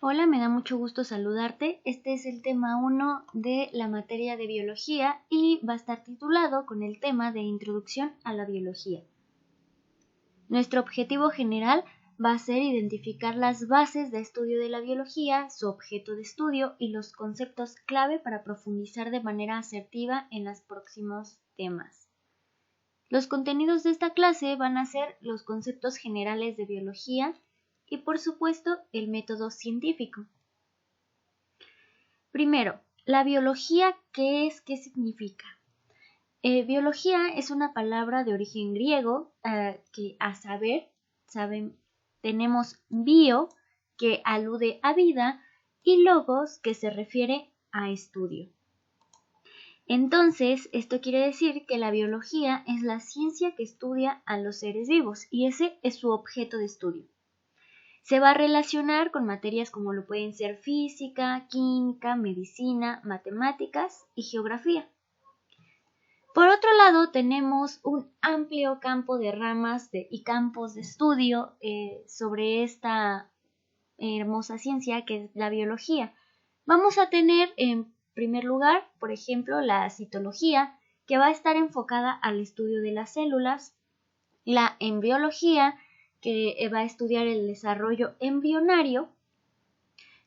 Hola, me da mucho gusto saludarte. Este es el tema 1 de la materia de biología y va a estar titulado con el tema de Introducción a la biología. Nuestro objetivo general va a ser identificar las bases de estudio de la biología, su objeto de estudio y los conceptos clave para profundizar de manera asertiva en los próximos temas. Los contenidos de esta clase van a ser los conceptos generales de biología y, por supuesto, el método científico. Primero, la biología, ¿qué es? ¿Qué significa? Biología es una palabra de origen griego que a saber, tenemos bio, que alude a vida, y logos, que se refiere a estudio. Entonces, esto quiere decir que la biología es la ciencia que estudia a los seres vivos y ese es su objeto de estudio. Se va a relacionar con materias como lo pueden ser física, química, medicina, matemáticas y geografía. Por otro lado, tenemos un amplio campo de ramas y campos de estudio sobre esta hermosa ciencia que es la biología. Vamos a tener en primer lugar, por ejemplo, la citología, que va a estar enfocada al estudio de las células, la embriología, que va a estudiar el desarrollo embrionario,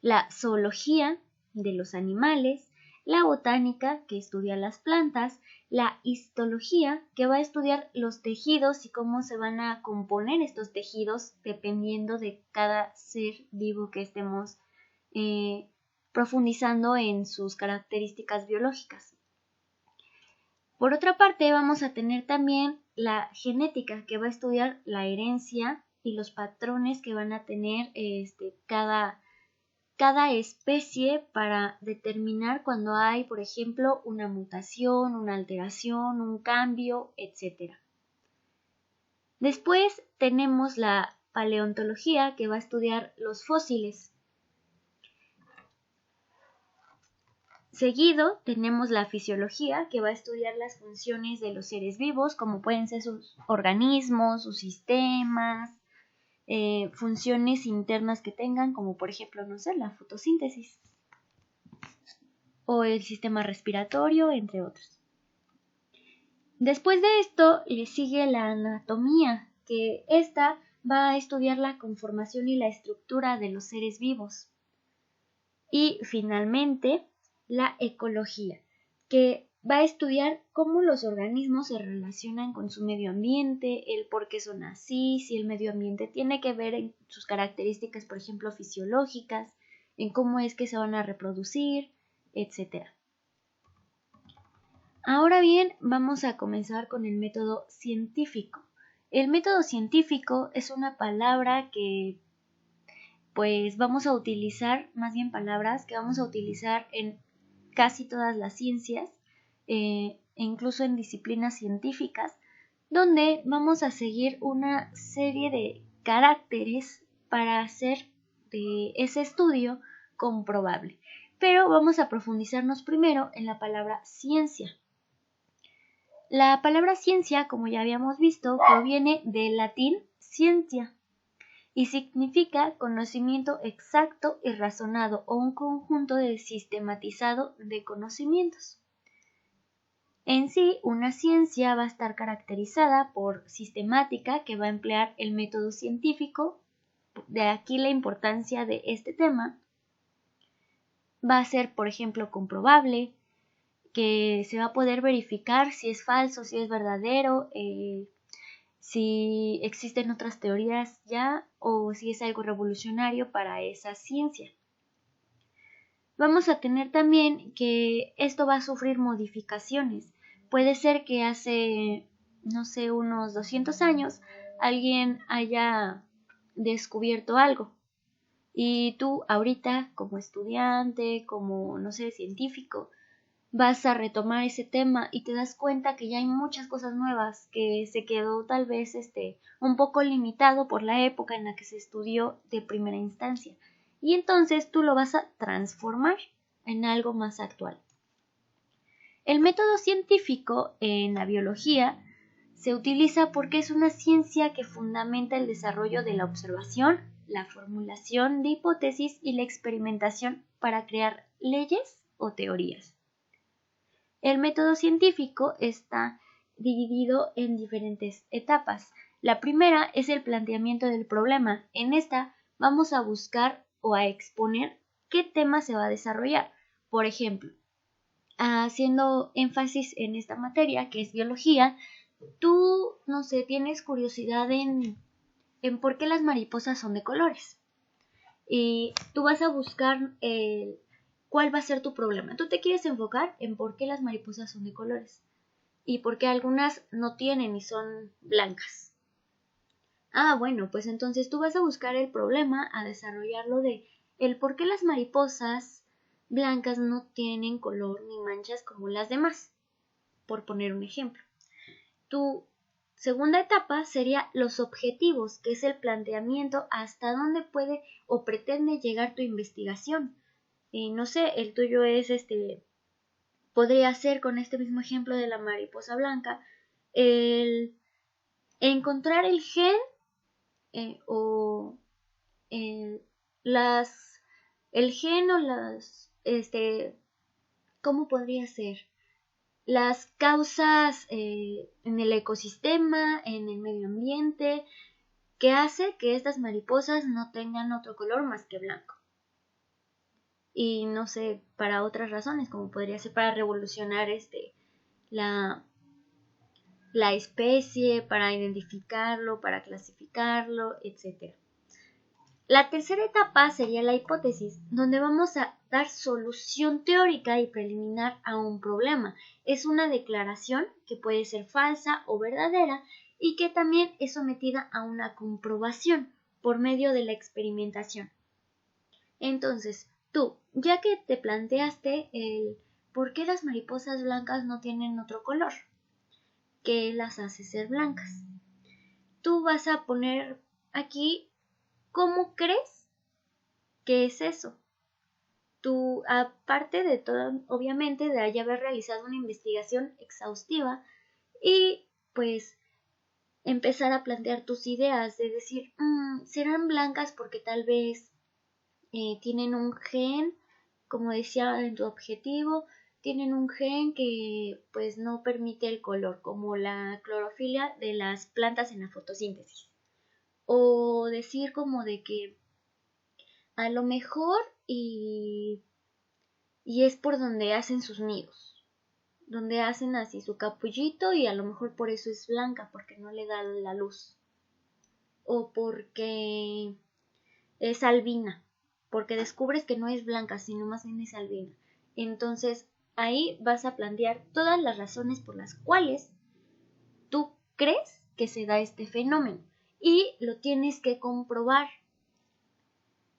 la zoología de los animales, la botánica, que estudia las plantas, la histología, que va a estudiar los tejidos y cómo se van a componer estos tejidos dependiendo de cada ser vivo que estemos profundizando en sus características biológicas. Por otra parte, vamos a tener también la genética, que va a estudiar la herencia y los patrones que van a tener cada especie para determinar cuando hay, por ejemplo, una mutación, una alteración, un cambio, etc. Después tenemos la paleontología, que va a estudiar los fósiles. Seguido tenemos la fisiología, que va a estudiar las funciones de los seres vivos, como pueden ser sus organismos, sus sistemas, funciones internas que tengan, como por ejemplo, no sé, la fotosíntesis o el sistema respiratorio, entre otros. Después de esto le sigue la anatomía, que esta va a estudiar la conformación y la estructura de los seres vivos. Y finalmente, la ecología, que va a estudiar cómo los organismos se relacionan con su medio ambiente, el por qué son así, si el medio ambiente tiene que ver en sus características, por ejemplo, fisiológicas, en cómo es que se van a reproducir, etc. Ahora bien, vamos a comenzar con el método científico. El método científico es una palabra que pues vamos a utilizar, más bien palabras que vamos a utilizar en casi todas las ciencias, e incluso en disciplinas científicas, donde vamos a seguir una serie de caracteres para hacer de ese estudio comprobable. Pero vamos a profundizarnos primero en la palabra ciencia. La palabra ciencia, como ya habíamos visto, proviene del latín scientia y significa conocimiento exacto y razonado o un conjunto sistematizado de conocimientos. En sí, una ciencia va a estar caracterizada por sistemática, que va a emplear el método científico, de aquí la importancia de este tema. Va a ser, por ejemplo, comprobable, que se va a poder verificar si es falso, si es verdadero, si existen otras teorías ya o si es algo revolucionario para esa ciencia. Vamos a tener también que esto va a sufrir modificaciones. Puede ser que hace, no sé, unos 200 años alguien haya descubierto algo y tú ahorita como estudiante, como, no sé, científico, vas a retomar ese tema y te das cuenta que ya hay muchas cosas nuevas, que se quedó tal vez un poco limitado por la época en la que se estudió de primera instancia. Y entonces tú lo vas a transformar en algo más actual. El método científico en la biología se utiliza porque es una ciencia que fundamenta el desarrollo de la observación, la formulación de hipótesis y la experimentación para crear leyes o teorías. El método científico está dividido en diferentes etapas. La primera es el planteamiento del problema. En esta vamos a buscar o a exponer qué tema se va a desarrollar. Por ejemplo, haciendo énfasis en esta materia que es biología, tú, no sé, tienes curiosidad en por qué las mariposas son de colores. Y tú vas a buscar cuál va a ser tu problema. Tú te quieres enfocar en por qué las mariposas son de colores y por qué algunas no tienen y son blancas. Bueno, pues entonces tú vas a buscar el problema, a desarrollarlo de el por qué las mariposas blancas no tienen color ni manchas como las demás, por poner un ejemplo. Tu segunda etapa sería los objetivos, que es el planteamiento hasta dónde puede o pretende llegar tu investigación. No sé, el tuyo es podría ser con este mismo ejemplo de la mariposa blanca, el encontrar el gen o el gen o las, ¿cómo podría ser? Las causas en el ecosistema, en el medio ambiente, que hace que estas mariposas no tengan otro color más que blanco. Y no sé, para otras razones, como podría ser para revolucionar la especie, para identificarlo, para clasificarlo, etc. La tercera etapa sería la hipótesis, donde vamos a dar solución teórica y preliminar a un problema. Es una declaración que puede ser falsa o verdadera y que también es sometida a una comprobación por medio de la experimentación. Entonces, tú, ya que te planteaste el por qué las mariposas blancas no tienen otro color, ¿qué las hace ser blancas? Tú vas a poner aquí cómo crees que es eso. Tú, aparte de todo, obviamente, de ya haber realizado una investigación exhaustiva y pues empezar a plantear tus ideas, de decir, serán blancas porque tal vez tienen un gen, como decía en tu objetivo, tienen un gen que pues no permite el color, como la clorofila de las plantas en la fotosíntesis. O decir como de que a lo mejor y es por donde hacen sus nidos, donde hacen así su capullito y a lo mejor por eso es blanca, porque no le da la luz. O porque es albina, porque descubres que no es blanca, sino más bien es albina. Entonces, ahí vas a plantear todas las razones por las cuales tú crees que se da este fenómeno y lo tienes que comprobar.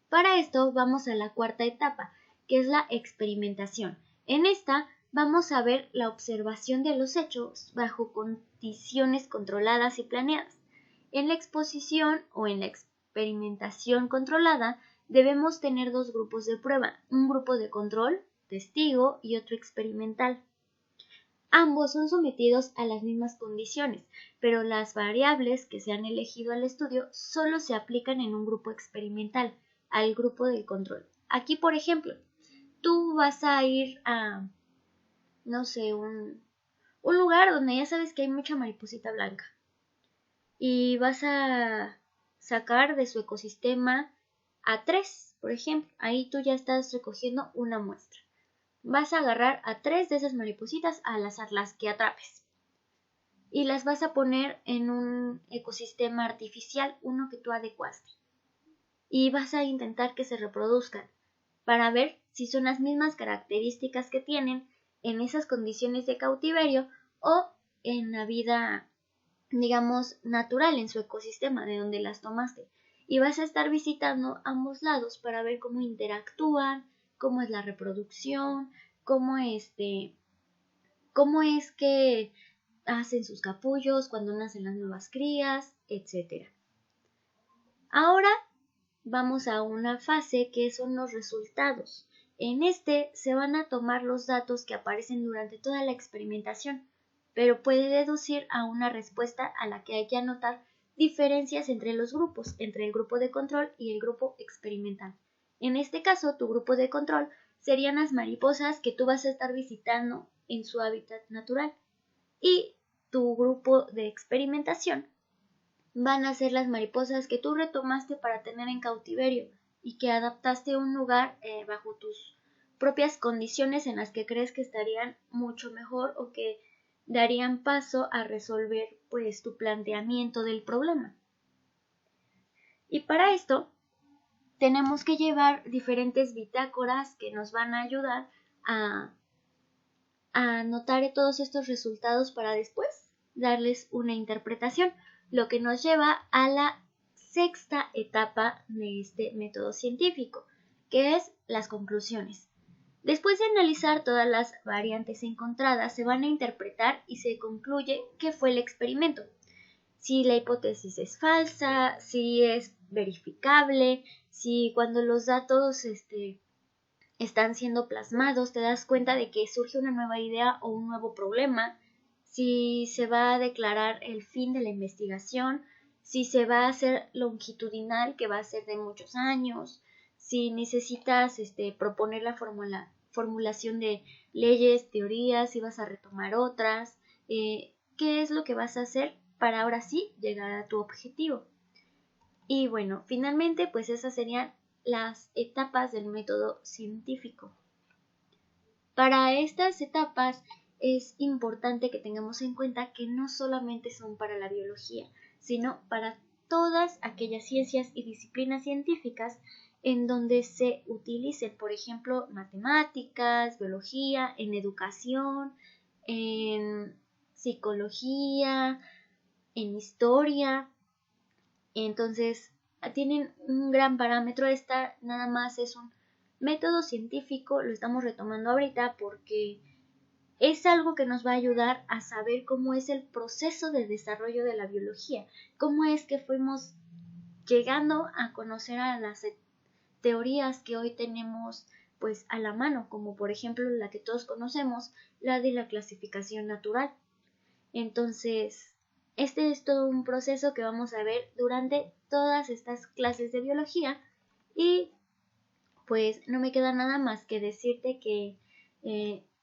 Para esto vamos a la cuarta etapa, que es la experimentación. En esta vamos a ver la observación de los hechos bajo condiciones controladas y planeadas. En la exposición o en la experimentación controlada debemos tener dos grupos de prueba, un grupo de control, testigo, y otro experimental. Ambos son sometidos a las mismas condiciones, pero las variables que se han elegido al estudio solo se aplican en un grupo experimental, al grupo del control. Aquí, por ejemplo, tú vas a ir a, no sé, un lugar donde ya sabes que hay mucha mariposita blanca y vas a sacar de su ecosistema a 3, por ejemplo. Ahí tú ya estás recogiendo una muestra. Vas a agarrar a 3 de esas maripositas al azar, las que atrapes, y las vas a poner en un ecosistema artificial, uno que tú adecuaste, y vas a intentar que se reproduzcan para ver si son las mismas características que tienen en esas condiciones de cautiverio o en la vida, digamos, natural en su ecosistema de donde las tomaste. Y vas a estar visitando ambos lados para ver cómo interactúan, cómo es la reproducción, cómo es que hacen sus capullos, cuando nacen las nuevas crías, etc. Ahora vamos a una fase que son los resultados. En este se van a tomar los datos que aparecen durante toda la experimentación, pero puede deducir a una respuesta a la que hay que anotar diferencias entre los grupos, entre el grupo de control y el grupo experimental. En este caso, tu grupo de control serían las mariposas que tú vas a estar visitando en su hábitat natural, y tu grupo de experimentación van a ser las mariposas que tú retomaste para tener en cautiverio y que adaptaste a un lugar bajo tus propias condiciones en las que crees que estarían mucho mejor o que darían paso a resolver pues tu planteamiento del problema. Y para esto tenemos que llevar diferentes bitácoras que nos van a ayudar a anotar todos estos resultados para después darles una interpretación, lo que nos lleva a la sexta etapa de este método científico, que es las conclusiones. Después de analizar todas las variantes encontradas, se van a interpretar y se concluye qué fue el experimento, si la hipótesis es falsa, si es verificable, si cuando los datos están siendo plasmados, te das cuenta de que surge una nueva idea o un nuevo problema, si se va a declarar el fin de la investigación, si se va a hacer longitudinal, que va a ser de muchos años, si necesitas proponer la formulación de leyes, teorías, si vas a retomar otras, qué es lo que vas a hacer para ahora sí llegar a tu objetivo. Y bueno, finalmente pues esas serían las etapas del método científico. Para estas etapas es importante que tengamos en cuenta que no solamente son para la biología, sino para todas aquellas ciencias y disciplinas científicas en donde se utilicen, por ejemplo, matemáticas, biología, en educación, en psicología, en historia. Entonces, tienen un gran parámetro. Esta nada más es un método científico, lo estamos retomando ahorita porque es algo que nos va a ayudar a saber cómo es el proceso de desarrollo de la biología, cómo es que fuimos llegando a conocer a las teorías que hoy tenemos pues a la mano, como por ejemplo la que todos conocemos, la de la clasificación natural. Entonces, este es todo un proceso que vamos a ver durante todas estas clases de biología y pues no me queda nada más que decirte que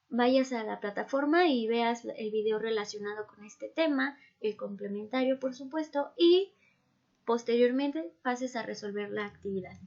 vayas a la plataforma y veas el video relacionado con este tema, el complementario por supuesto, y posteriormente pases a resolver la actividad.